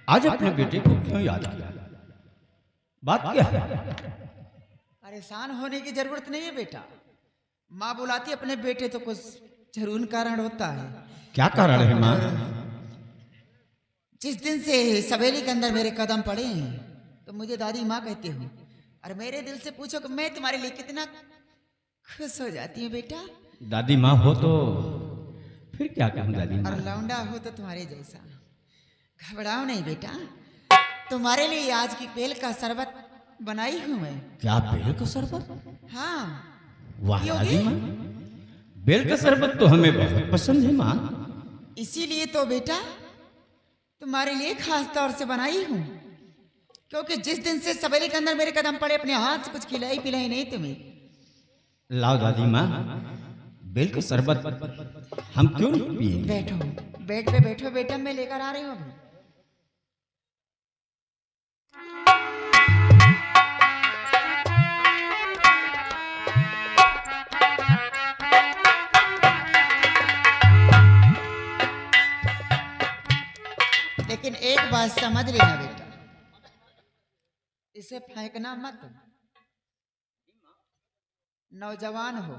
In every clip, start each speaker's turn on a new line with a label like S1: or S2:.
S1: आज अपने बेटे को क्यों याद किया? बात क्या है?
S2: परेशान होने की जरूरत नहीं है बेटा। माँ बुलाती अपने बेटे तो कुछ जरूर कारण होता है।
S1: क्या कारण है माँ?
S2: जिस दिन से सवेली के अंदर मेरे कदम पड़े हैं तो मुझे दादी माँ कहती हूँ, और मेरे दिल से पूछो कि मैं तुम्हारे लिए कितना खुश हो जाती हूँ बेटा।
S1: दादी माँ हो तो फिर क्या कहूँ दादी माँ?
S2: और लौंडा हो तो तुम्हारे जैसा। घबराओ नहीं बेटा, तुम्हारे लिए आज की बेल का शरबत बनाई हूँ मैं।
S1: क्या बेल का शरबत?
S2: हाँ।
S1: वाह
S2: पियोगे?
S1: दादी माँ, बेल का शरबत तो हमें बहुत पसंद है माँ।
S2: इसीलिए तो बेटा तुम्हारे लिए खास तौर से बनाई हूँ, क्योंकि जिस दिन से सवेरे के अंदर मेरे कदम पड़े अपने हाथ से कुछ खिलाई पिलाई नहीं तुम्हें।
S1: लाओ दादी माँ, बेल का शरबत हम क्यों नहीं पिएंगे?
S2: बैठो, बेड पे बैठो बेटा, मैं लेकर आ रही हूँ अभी। लेकिन एक बात समझ लेना बेटा, इसे फेंकना मत। नौजवान हो,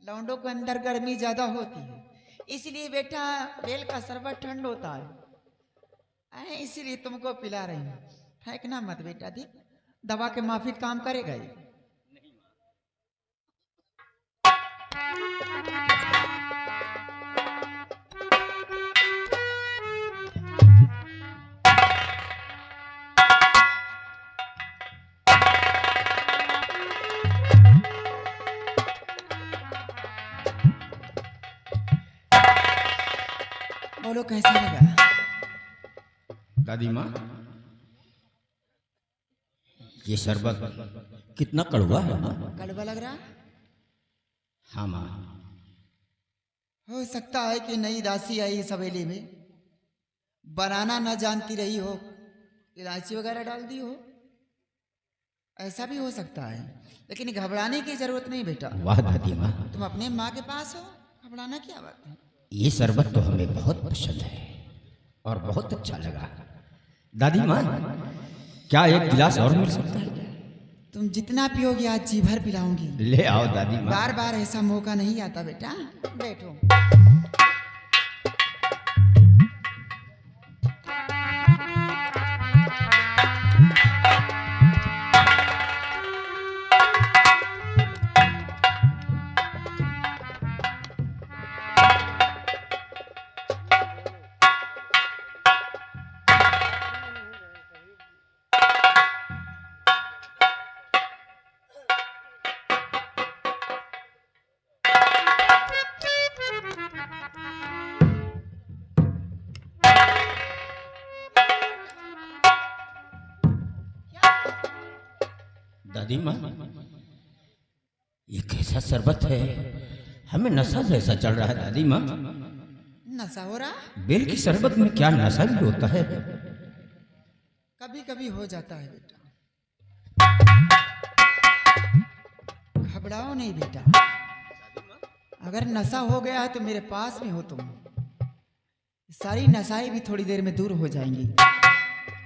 S2: लौंडों के अंदर गर्मी ज्यादा होती है, इसलिए बेटा बेल का शरबत ठंड होता है, इसीलिए तुमको पिला रही हूँ। फेंकना मत बेटा, देख दवा के माफिक काम करेगा ये। बोलो कैसा लगा?
S1: दादी माँ, ये शरबत कितना कड़वा है माँ?
S2: कड़वा लग रहा?
S1: हाँ माँ।
S2: हो सकता है कि नई दासी आई इस हवेली में, बनाना न जानती रही हो, इलायची वगैरह डाल दी हो, ऐसा भी हो सकता है। लेकिन घबराने की जरूरत नहीं बेटा।
S1: वाह दादी माँ,
S2: तुम अपने माँ के पास हो, घबराना क्या बात है।
S1: ये शरबत तो हमें बहुत पसंद है और बहुत अच्छा लगा। दादी माँ, क्या एक गिलास और मिल सकता है?
S2: तुम जितना पियोगे आज जी भर पिलाऊंगी।
S1: ले आओ दादी माँ।
S2: बार बार ऐसा मौका नहीं आता बेटा, बैठो।
S1: दादी माँ, ये कैसा शरबत है? हमें नशा जैसा चल रहा है दादी माँ।
S2: नशा हो रहा?
S1: बेल की शरबत में क्या नशा भी होता है?
S2: कभी कभी हो जाता है बेटा, घबराओ नहीं बेटा। अगर नशा हो गया है तो मेरे पास में हो तुम, सारी नशाएं भी थोड़ी देर में दूर हो जाएंगी।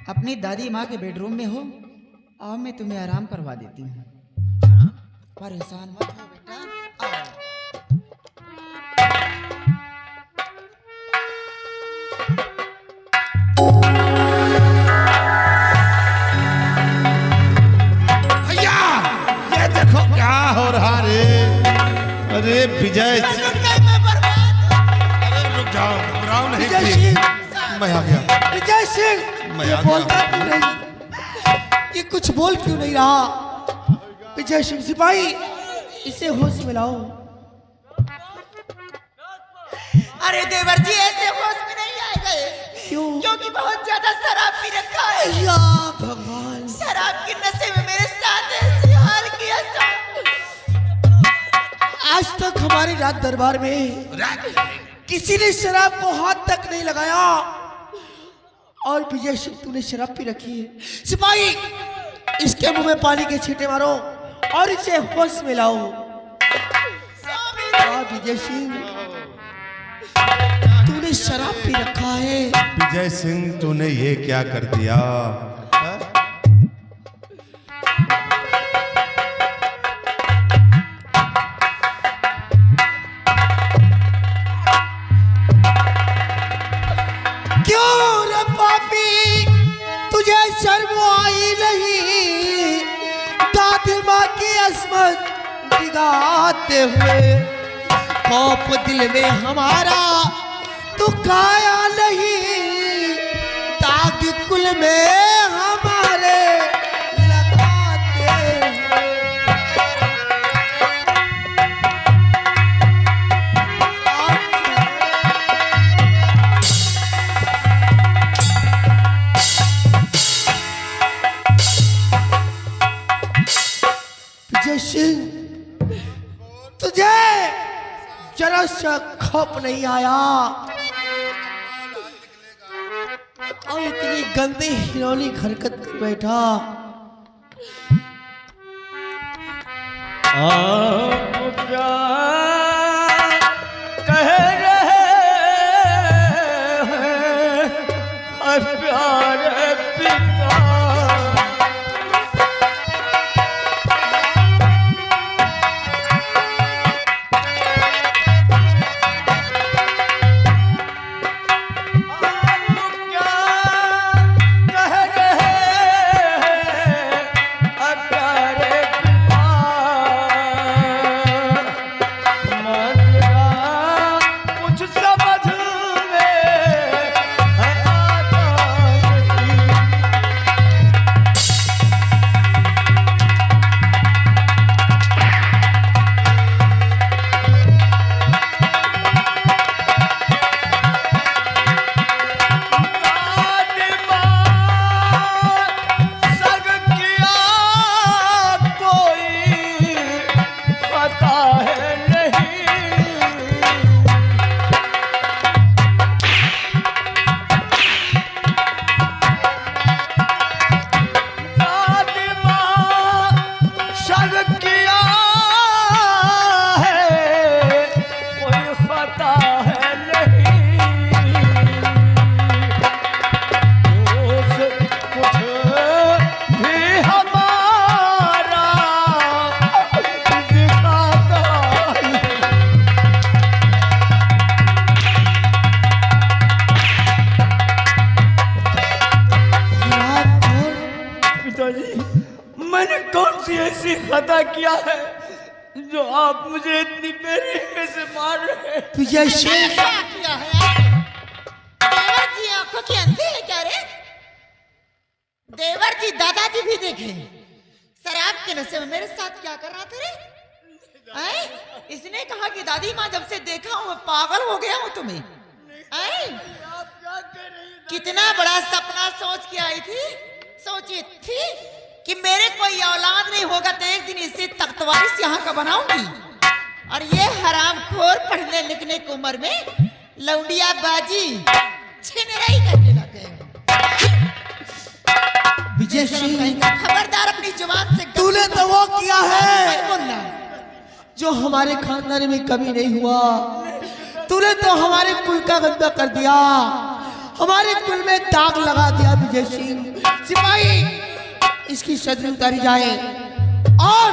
S2: अपनी दादी माँ के बेडरूम में हो, आओ मैं तुम्हें आराम करवा देती हूँ। परेशान मत हो बेटा, आओ।
S3: भैया ये देखो क्या हो रहा रे। अरे विजय सिंह, अरे रुक जाओ, घबराओ नहीं प्लीज। मैं आ गया।
S4: विजय सिंह,
S3: मैं
S4: ये
S3: आ
S4: बोलता
S3: गया।
S4: क्यों नहीं? ये कुछ बोल क्यों नहीं रहा? विजय सिंह सिपाही, इसे होश में लाओ।
S2: अरे देवर जी ऐसे होश में नहीं आएगा ये।
S4: क्यों?
S2: क्योंकि बहुत ज्यादा शराब पी रखा है।
S4: या भगवान,
S2: शराब के नशे में मेरे साथ ऐसे हाल किया सब।
S4: आज तक हमारे राज दरबार में किसी ने शराब को हाथ तक नहीं लगाया, और विजय सिंह तूने शराब पी रखी है। सिपाही, इसके मुंह में पानी के छींटे मारो और इसे होश में लाओ। विजय सिंह, तूने तूने शराब पी रखा है।
S3: विजय सिंह तूने ये क्या कर दिया? हाँ?
S4: क्यों रे पापी, तुझे शर्म आई नहीं? दादी माँ की असमत दिखाते हुए खौफ दिल में हमारा तू खाया नहीं, दाग कुल में हमारे लगाते हुए। विजय सिंह, तुझे जरा सा खौफ नहीं आया और इतनी गंदी हिरौनी हरकत कर बैठा?
S1: आप क्या कह रहे हैं प्यारे पिता? मैंने कौन सी ऐसी खता किया है जो आप मुझे इतनी बेरहमी से मार रहे हैं?
S4: विजय सिंह,
S2: क्या किया है? देवर जी आंखों के अंधे हैं क्या रे? देवर जी दादाजी भी देखे शराब के नशे में मेरे साथ क्या कर रहा था रे? आए? इसने कहा कि दादी माँ जब से देखा हूँ मैं पागल हो गया हूँ तुम्हें। आए? कितना बड़ा सपना सोच के आई थी, सोची थी कि मेरे कोई औलाद नहीं होगा तो एक दिन इसे तख्तवारिस यहाँ का बनाऊंगी, और ये हरामखोर पढ़ने लिखने की उम्र में लौंडिया बाजी छिनराई करने लग गए।
S4: विजय सिंह,
S2: खबरदार अपनी जुबान से
S4: तूने तो वो किया है
S2: मत बोलना।
S4: जो हमारे खानदान में कभी नहीं हुआ। तूने तो हमारे कुल का गंदा कर दिया, हमारे कुल में दाग लगा दिया। विजय सिंह, सिपाही इसकी सदरी उतारी जाए और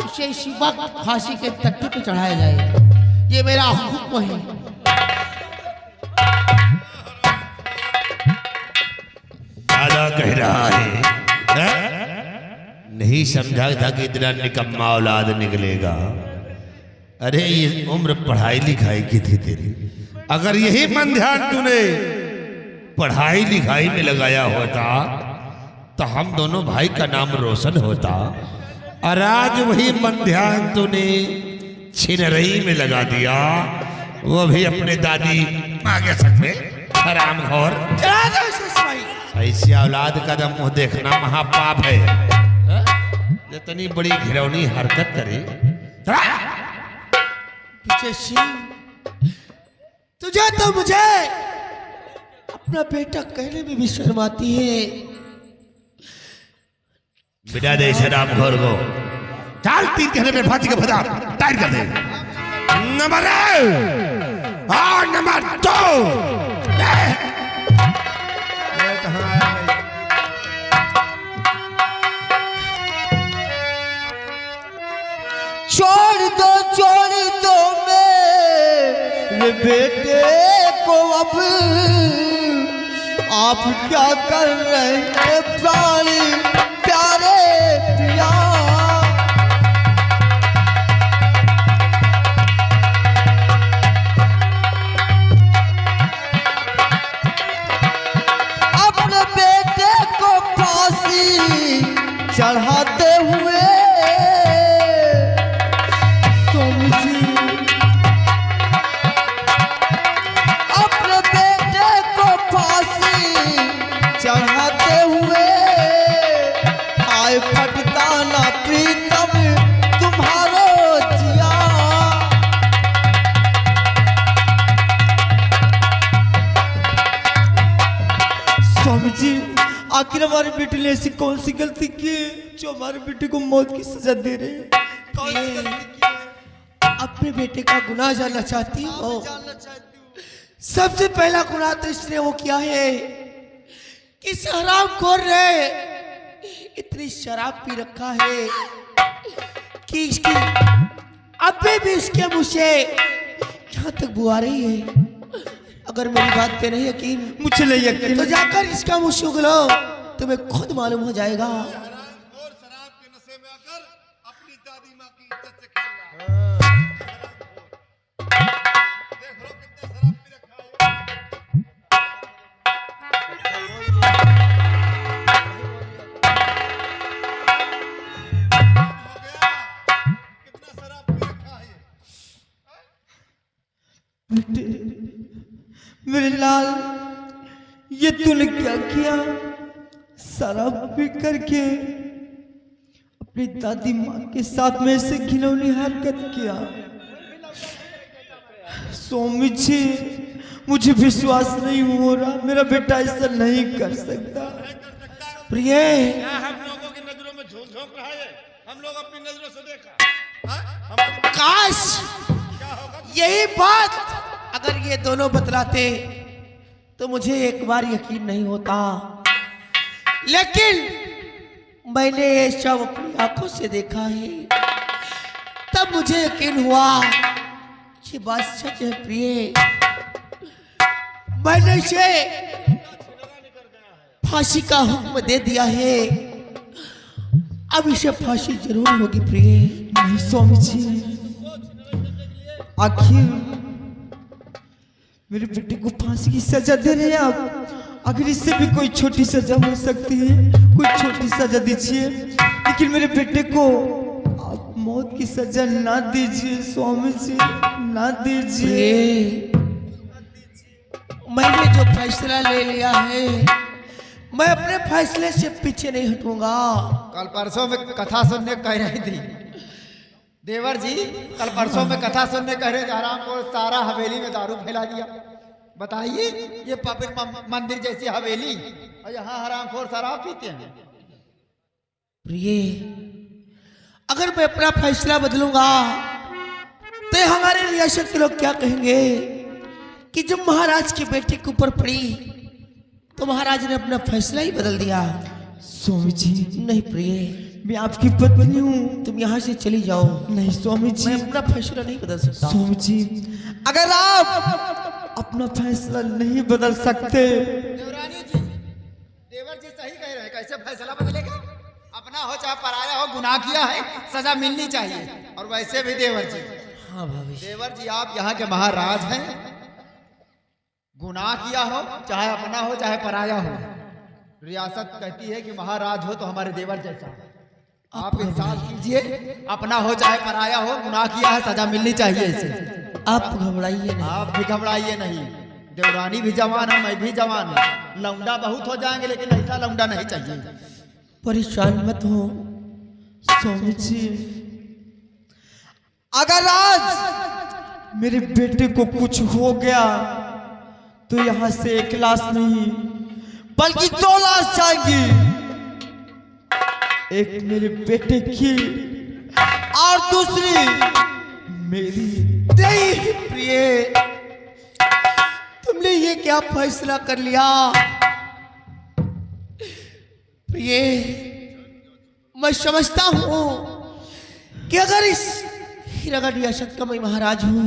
S4: इसे इसी वक्त फांसी के तख्ते पे चढ़ाया जाए, ये मेरा हुक्म है।
S3: दादा कह रहा है? नहीं समझा था कि इतना निकम्मा औलाद निकलेगा। अरे ये उम्र पढ़ाई लिखाई की थी तेरी, अगर यही मन ध्यान तूने पढ़ाई लिखाई में लगाया होता तो हम दोनों भाई का नाम रोशन होता, और आज वही मन ध्यान तूने छिनरई में लगा दिया, वो भी अपने दादी माँ के संग में हरामखोर। ऐसी औलाद का तो मुंह देखना महापाप है। इतनी बड़ी घिरौनी हरकत करे।
S4: विजय सिंह, तुझे तो मुझे अपना बेटा कहने में भी शर्म आती है।
S3: बिना दे शराब घोर को चाल 3 घंटे में फांसी का फंदा टाइट कर दे। नंबर और नंबर 2 ये कहाँ आया भाई?
S4: छोड़ दो मेरे बेटे को अब, आप क्या कर रहे हैं प्राणी प्यारे पिया। अपने बेटे को फांसी चढ़ाते हुए चढ़ाते हुए आए फटता ना प्रीतम तुम्हारो जिया। स्वामी जी, आखिर हमारे बेटे ने ऐसी कौन सी गलती की है जो हमारे बेटे को मौत की सजा दे रहे हैं? कौन सी गलती की है? अपने बेटे का गुनाह जानना चाहती हो? सबसे पहला गुनाह तो इसने वो किया है कि हराम खोर रहे इतनी शराब पी रखा है कि इसकी अभी भी इसके मुंह से यहाँ तक बुआ रही है। अगर मेरी बात पे नहीं यकीन, मुझे नहीं यकीन, तो जाकर इसका मुंह सूंघ लो, तुम्हें खुद मालूम हो जाएगा।
S3: और शराब के नशे में आकर अपनी दादी माँ की इज्जत से खेल रहा है। देख लो कितना शराब पी रखा है। कितना शराब पी रखा है।
S4: बेटे, मेरे लाल, ये तूने क्या किया? शराब पी करके अपनी दादी माँ के साथ में ऐसे घिनौनी हरकत किया। स्वामी जी, मुझे विश्वास नहीं हो रहा, मेरा बेटा ऐसा नहीं कर सकता। प्रिय,
S3: क्या हम लोगों की नजरों में झोंक रहा है? हम लोग अपनी नजरों से देखा।
S4: काश यही बात अगर ये दोनों बतलाते तो मुझे एक बार यकीन नहीं होता, लेकिन मैंने ये सब अपनी आंखों से देखा है, तब मुझे यकीन हुआ ये बात सच है। प्रिय, मैंने इसे फांसी का हुक्म दे दिया है, अब इसे फांसी जरूर होगी। प्रिय, नहीं स्वामी जी, आखिर मेरे बेटे को फांसी की सजा दे रहे हैं आप, अगर इससे भी कोई छोटी सजा हो सकती है, कोई छोटी सजा दीजिए, लेकिन मेरे बेटे को आप मौत की सजा ना दीजिए स्वामी जी, ना दीजिए। मैंने जो फैसला ले लिया है, मैं अपने फैसले से पीछे नहीं हटूंगा।
S1: कल परसों में कथा सुनने कह रही थी देवर जी, कल परसों में कथा सुनने कह रहे थे, आराम को सारा हवेली में दारू फैला दिया। बताइए, ये पवित्र मंदिर जैसी हवेली और यहाँ हरामखोर शराब पीते हैं।
S4: प्रिय, अगर मैं अपना फैसला बदलूंगा तो हमारे रियासत के लोग क्या कहेंगे कि जब महाराज के बेटे के ऊपर पड़ी तो महाराज ने अपना फैसला ही बदल दिया। स्वामी जी, नहीं प्रिय, मैं आपकी पत्नी हूँ, तुम यहाँ से चली जाओ। नहीं स्वामी जी, मैं अपना फैसला नहीं बदल सकता। स्वामी जी, अगर आप अपना फैसला नहीं बदल सकते।
S1: देवरानी जी, देवर जी सही कह रहे हैं, कैसे फैसला बदलेगा? अपना हो चाहे पराया हो, गुनाह किया है, सजा मिलनी चाहिए। और वैसे भी देवर जी,
S4: हाँ भाभी,
S1: देवर जी आप यहाँ के महाराज हैं, गुनाह किया हो चाहे अपना हो चाहे पराया हो, रियासत कहती है कि महाराज हो तो हमारे देवर जैसा। आप इंसाफ कीजिए, अपना हो चाहे पराया हो, गुनाह किया है, सजा मिलनी चाहिए इसे।
S4: आप घबराइए नहीं।
S1: आप भी घबराइए नहीं, देवरानी भी जवान है, मैं भी जवान हूँ, लौंडा बहुत हो जाएंगे लेकिन ऐसा लौंडा नहीं चाहिए।
S4: परेशान मत हो स्वामी जी, अगर आज मेरे बेटे को कुछ हो गया तो यहाँ से एक लाश नहीं बल्कि 2 लाश जाएंगी, एक मेरे बेटे की और दूसरी मेरी। नहीं प्रिय, क्या फैसला कर लिया प्रिय, मैं समझता हूं कि अगर इस हीरागढ़ रियासत का मैं महाराज हूं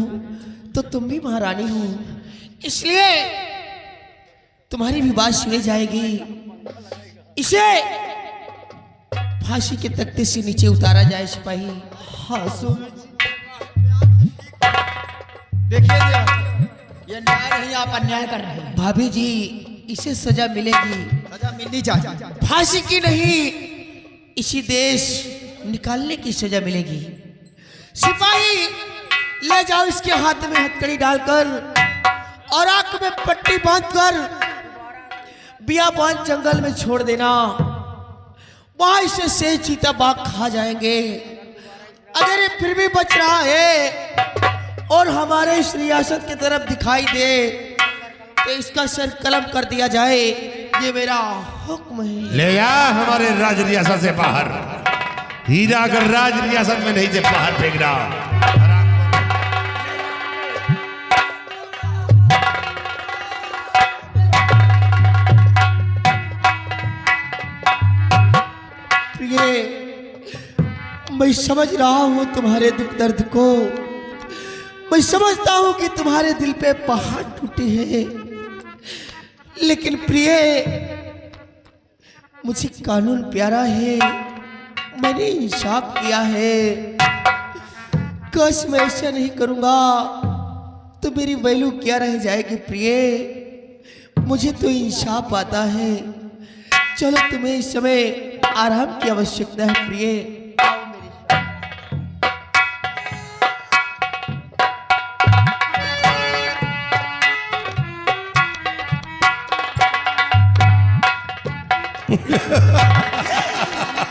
S4: तो तुम भी महारानी हो, इसलिए तुम्हारी भी बात सुनी जाएगी। इसे फांसी के तख्ते से नीचे उतारा जाए सिपाही।
S1: हाँ सुन, देखिए ये न्याय नहीं, आप अन्याय कर रहे हैं।
S4: भाभी जी, इसे सजा मिलेगी,
S1: सजा मिलनी चाहिए।
S4: फांसी की नहीं, इसी देश निकालने की सजा मिलेगी। सिपाही ले जाओ, इसके हाथ में हथकड़ी डालकर और आंख में पट्टी बांधकर बियाबान जंगल में छोड़ देना। वहां इसे शेर चीता बाघ खा जाएंगे। अगर ये फिर भी बच रहा है और हमारे इस रियासत की तरफ दिखाई दे तो इसका सर कलम कर दिया जाए, ये मेरा हुक्म है।
S3: ले आ हमारे राज रियासत से बाहर। हीरागढ़ राज रियासत में नहीं से बाहर फेंकना।
S4: मैं समझ रहा हूं तुम्हारे दुख दर्द को, मैं समझता हूं कि तुम्हारे दिल पे पहाड़ टूटे हैं, लेकिन प्रिय मुझे कानून प्यारा है। मैंने इंसाफ किया है, कस मैं ऐसा नहीं करूंगा तो मेरी वैल्यू क्या रह जाएगी प्रिय। मुझे तो इंसाफ आता है। चलो, तुम्हें इस समय आराम की आवश्यकता है प्रिय।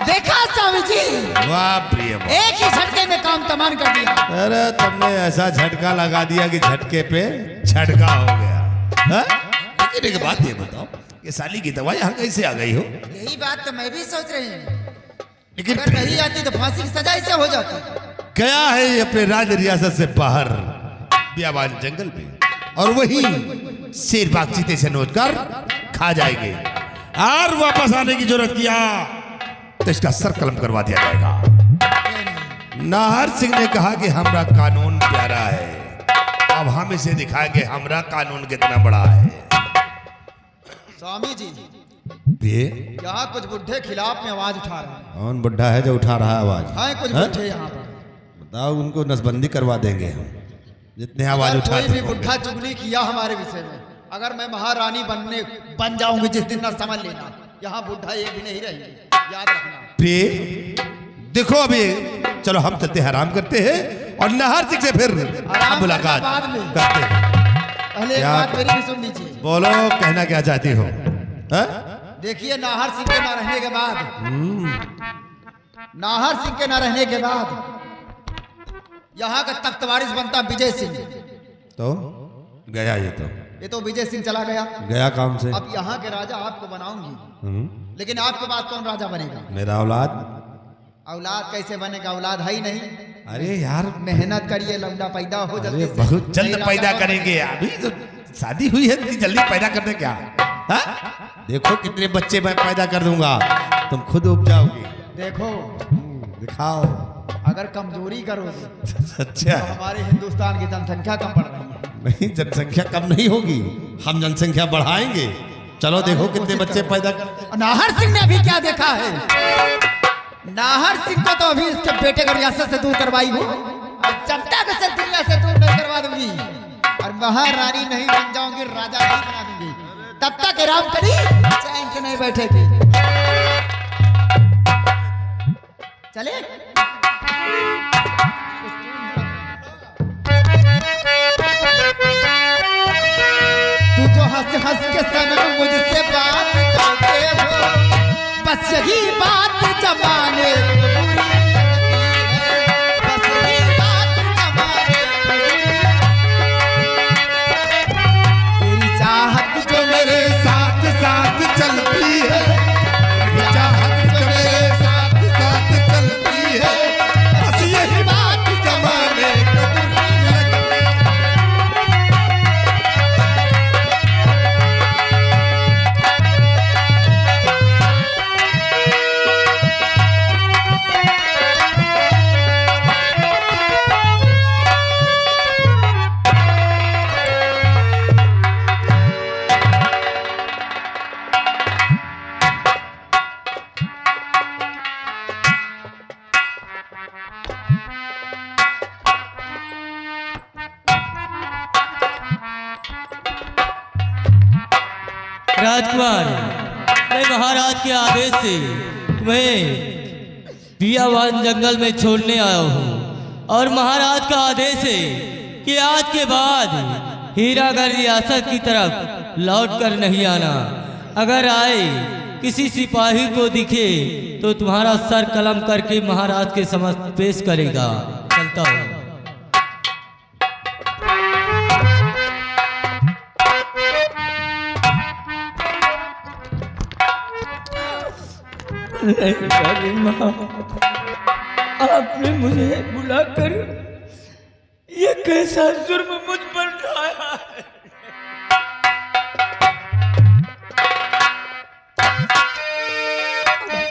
S1: देखा स्वामी जी,
S3: वाह प्रिय, वाह।
S1: एक ही झटके में काम तमाम कर दिया।
S3: अरे तुमने ऐसा झटका लगा दिया कि झटके पे झटका हो गया। हाँ? लेकिन एक बात ये बताओ, ये साली की दवा यहाँ कैसे आ गई हो?
S2: यही बात तो मैं भी सोच रही हूँ।
S3: लेकिन
S2: अगर नहीं आती तो फांसी की सजा ऐसे हो जाती।
S3: गया है ये अपने राज रियासत से बाहर बियाबान जंगल में, और वही शेर बाघ चीते से नोच कर खा जाएंगे। और वापस आने की जरूरत किया तो इसका सर कलम करवा दिया जाएगा। नाहर सिंह ने कहा कि हमारा कानून प्यारा है, अब हम इसे दिखाएंगे हमारा कानून कितना बड़ा है।
S1: स्वामी जी,
S3: ये
S1: यहाँ कुछ बुढ़े खिलाफ में आवाज उठा रहे हैं।
S3: कौन बुढ़ा है जो उठा रहा है आवाज?
S1: हाँ, कुछ
S3: हाँ?
S1: बुढ़े यहाँ पर।
S3: बताओ, उनको नसबंदी करवा देंगे हम, जितने आवाज
S1: अगर
S3: उठाते
S1: कोई भी
S3: होंगे।
S1: बुढ़ा चुगली किया हमारे विषय में, अगर मैं महारानी बन जाऊंगी जिस दिन, न समझ लेना यहाँ बुढ़ा एक भी नहीं रहेगी, याद रखना।
S3: प्रिय देखो, अभी चलो हम चलते हैं, आराम करते हैं और नाहर सिंह से फिर
S1: आराम
S3: मुलाकात
S1: करना बाद में।
S3: करते हैं।
S1: पहले एक
S3: क्या?
S1: बात मेरी भी सुन लीजिए।
S3: बोलो, कहना क्या चाहती हो? हाँ?
S1: देखिए, नाहर सिंह के न रहने के बाद, नाहर सिंह के न रहने के बाद यहाँ का तख्त वारिस बनता विजय सिंह।
S3: तो गया ये
S1: तो विजय सिंह चला गया।
S3: गया काम से।
S1: अब यहाँ के राजा आपको बनाऊंगी, लेकिन आपके बाद कौन राजा बनेगा?
S3: मेरा औलाद।
S1: औलाद कैसे बनेगा? औलाद है ही नहीं।
S3: अरे यार,
S1: मेहनत करिए, लौंडा पैदा हो जल्दी से।
S3: बहुत जल्द
S1: नहीं,
S3: पैदा
S1: राजा
S3: करेंगे। अभी तो शादी हुई है, इतनी जल्दी पैदा करने क्या? हाँ? देखो कितने बच्चे मैं पैदा कर दूंगा, तुम खुद उपजाओगे।
S1: देखो,
S3: दिखाओ।
S1: अगर कमजोरी करोगे
S3: अच्छा,
S1: तो हमारे हिंदुस्तान की जनसंख्या कम बढ़ रही है।
S3: नहीं, जनसंख्या कम नहीं होगी, हम जनसंख्या बढ़ाएंगे। चलो देखो कितने बच्चे पैदा करते हैं।
S1: नाहर सिंह ने अभी क्या देखा है? नाहर सिंह को तो अभी इसके बेटे को रियासत से दूर करवाई हूँ, और जनता को सिर्फ दुनिया से दूर नहीं करवा दूंगी, और महारानी नहीं बन जाऊंगी, राजा नहीं बना दूंगी। तब तक आराम करी, चैन से नहीं बैठेगी। चले तू जो हंस हंस के सनम मुझसे बात करते हो, बस यही बात जमाने को बुरी लगती है, बस यही बात जमाने को बुरी। तेरी चाहत जो मेरे साथ साथ चलती है, तेरी चाहत जो मेरे साथ साथ चलती है, बस यही बात जमाने को बुरी लगती है।
S5: राजकुमार, मैं महाराज के आदेश से तुम्हें बियावान जंगल में छोड़ने आया हूँ और महाराज का आदेश है कि आज के बाद हीरागढ़ रियासत की तरफ लौट कर नहीं आना। अगर आए किसी सिपाही को दिखे तो तुम्हारा सर कलम करके महाराज के समक्ष पेश करेगा। चलता हूँ।
S2: आपने मुझे बुलाकर ये कैसा जुर्म मुझ पर ढाया है?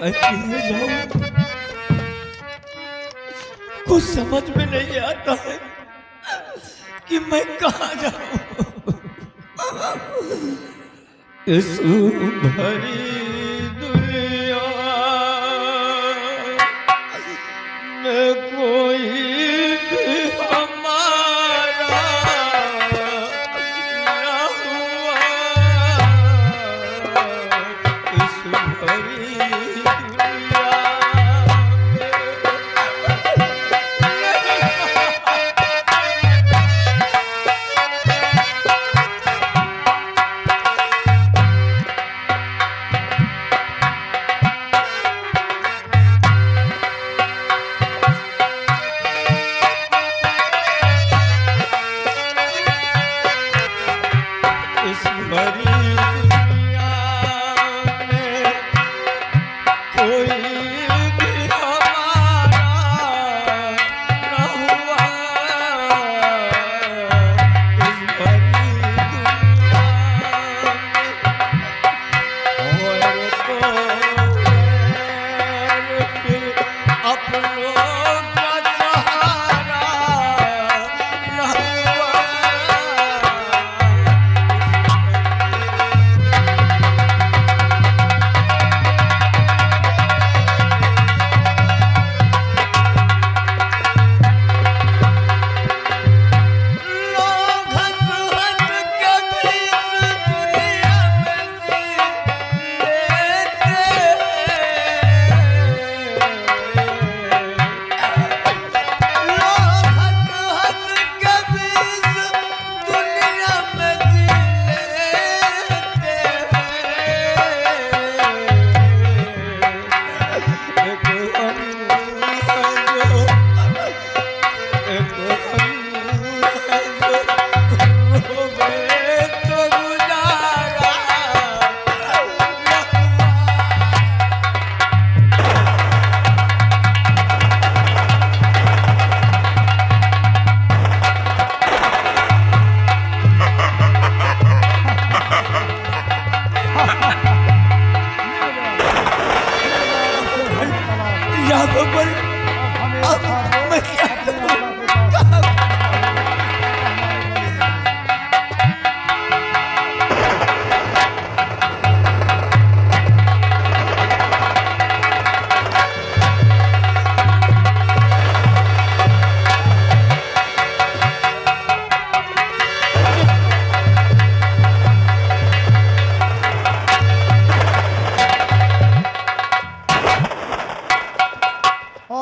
S2: मैं किसमें जाऊं? कुछ समझ में नहीं आता है कि मैं कहाँ जाऊं। इस भरी दुनिया में कोई भी हमारा ना हुआ। इस भरी दुनिया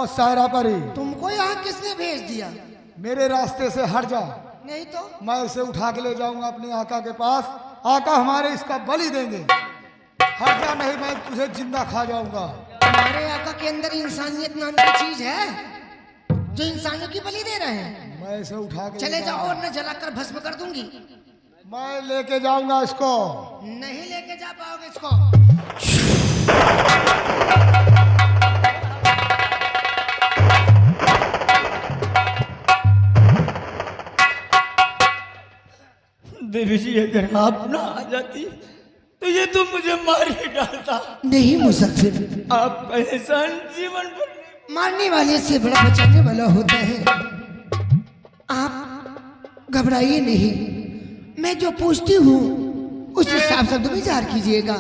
S1: सायरा परी,
S4: तुमको यहाँ किसने भेज दिया?
S1: मेरे रास्ते से हट जा,
S4: नहीं तो
S1: मैं इसे उठा के ले जाऊंगा अपने आका के पास। आका हमारे इसका बलि देंगे। हट जा, नहीं मैं तुझे जिंदा खा जाऊंगा।
S4: तुम्हारे आका के अंदर इंसानियत नाम की चीज है जो इंसानों की बलि दे रहे हैं।
S1: मैं इसे उठा के
S4: चले जाओ और न जलाकर भस्म कर दूंगी।
S1: मैं लेके जाऊंगा इसको।
S4: नहीं लेके जा पाओगे इसको।
S2: देवी जी, अगर आप ना आ जाती तो ये तो मुझे मार ही डालता।
S4: नहीं मुसफिर,
S2: आप एहसान जीवन भर
S4: मारने वाले से बड़ा बचाने वाला होता है। आप घबराइए नहीं, मैं जो पूछती हूँ उसे साफ शब्द में जार कीजिएगा।